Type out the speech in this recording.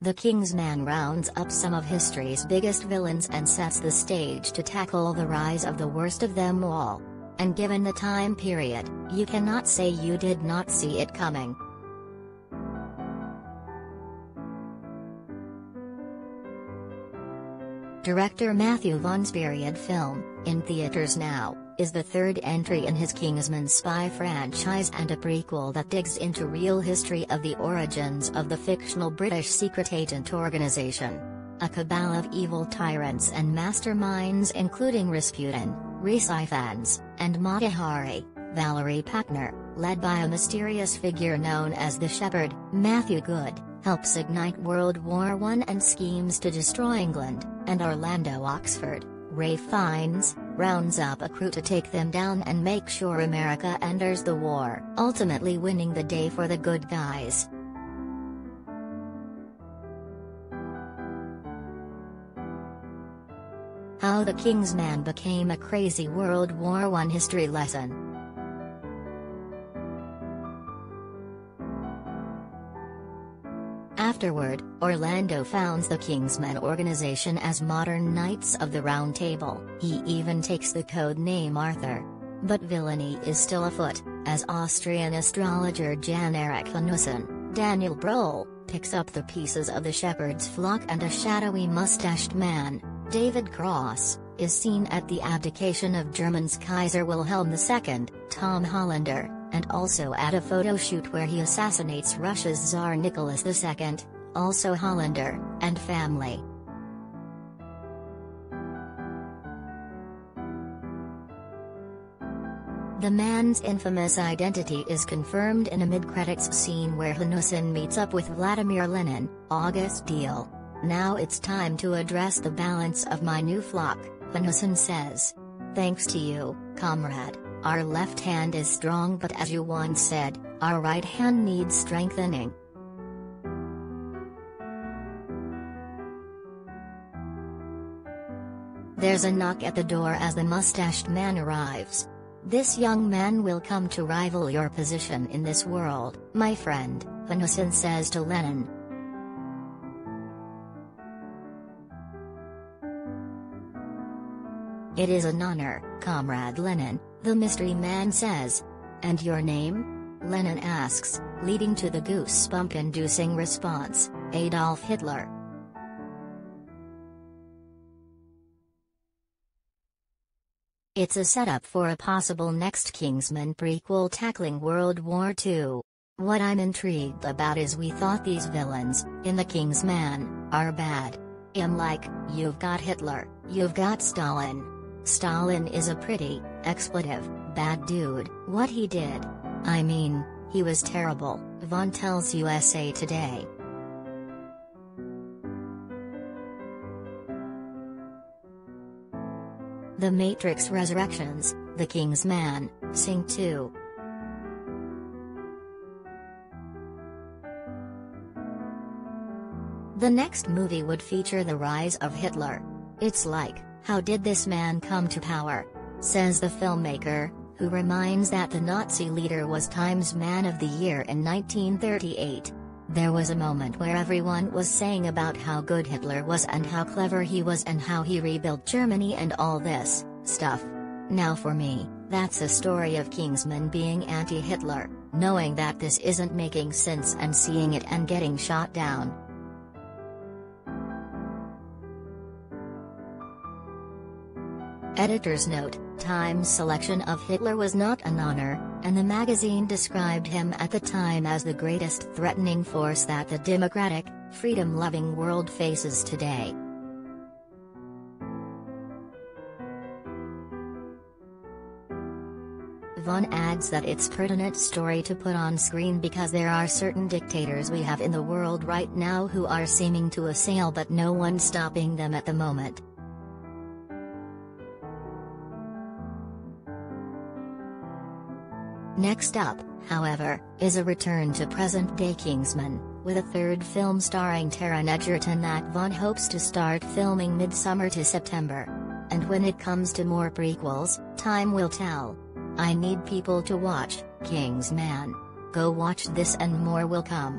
The Kingsman rounds up some of history's biggest villains and sets the stage to tackle the rise of the worst of them all. And given the time period, you cannot say you did not see it coming. Director Matthew Vaughn's period film, in theaters now, is the third entry in his Kingsman spy franchise and a prequel that digs into real history of the origins of the fictional British secret agent organization. A cabal of evil tyrants and masterminds including Rasputin, Rhys Ifans, and Mata Hari, Valerie Packner, led by a mysterious figure known as the Shepherd, Matthew Good, helps ignite World War I and schemes to destroy England, and Orlando Oxford, Ralph Fiennes, rounds up a crew to take them down and make sure America enters the war, ultimately winning the day for the good guys. How the Kingsman became a crazy World War I history lesson. Afterward, Orlando founds the Kingsman organization as modern Knights of the Round Table. He even takes the code name Arthur. But villainy is still afoot, as Austrian astrologer Jan-Erik Hanussen, Daniel Brühl, picks up the pieces of the shepherd's flock, and a shadowy mustached man, David Cross, is seen at the abdication of Germany's Kaiser Wilhelm II, Tom Hollander, and also at a photo shoot where he assassinates Russia's Tsar Nicholas II, also Hollander, and family. The man's infamous identity is confirmed in a mid-credits scene where Hanussen meets up with Vladimir Lenin, August Deal. "Now it's time to address the balance of my new flock," Hanussen says. "Thanks to you, comrade, our left hand is strong, but as you once said, our right hand needs strengthening." There's a knock at the door as the mustached man arrives. "This young man will come to rival your position in this world, my friend," Hanussen says to Lenin. "It is an honor, Comrade Lenin," the mystery man says. "And your name?" Lenin asks, leading to the goosebump-inducing response, "Adolf Hitler." It's a setup for a possible next Kingsman prequel tackling World War II. What I'm intrigued about is we thought these villains, in the Kingsman, are bad. I'm like, you've got Hitler, you've got Stalin. Stalin is a pretty, expletive, bad dude. What he did, I mean, he was terrible, Vaughn tells USA Today. The Matrix Resurrections, The Kingsman, Sing 2. The next movie would feature the rise of Hitler. "It's like, how did this man come to power?" says the filmmaker, who reminds that the Nazi leader was Time's Man of the Year in 1938. "There was a moment where everyone was saying about how good Hitler was and how clever he was and how he rebuilt Germany and all this stuff. Now for me, that's a story of Kingsman being anti-Hitler, knowing that this isn't making sense and seeing it and getting shot down." Editor's note: Time's selection of Hitler was not an honor, and the magazine described him at the time as the greatest threatening force that the democratic, freedom-loving world faces today. Vaughn adds that it's a pertinent story to put on screen because there are certain dictators we have in the world right now who are seeming to assail but no one's stopping them at the moment. Next up, however, is a return to present-day Kingsman, with a third film starring Taron Egerton that Vaughn hopes to start filming mid-summer to September. And when it comes to more prequels, time will tell. I need people to watch Kingsman. Go watch this and more will come.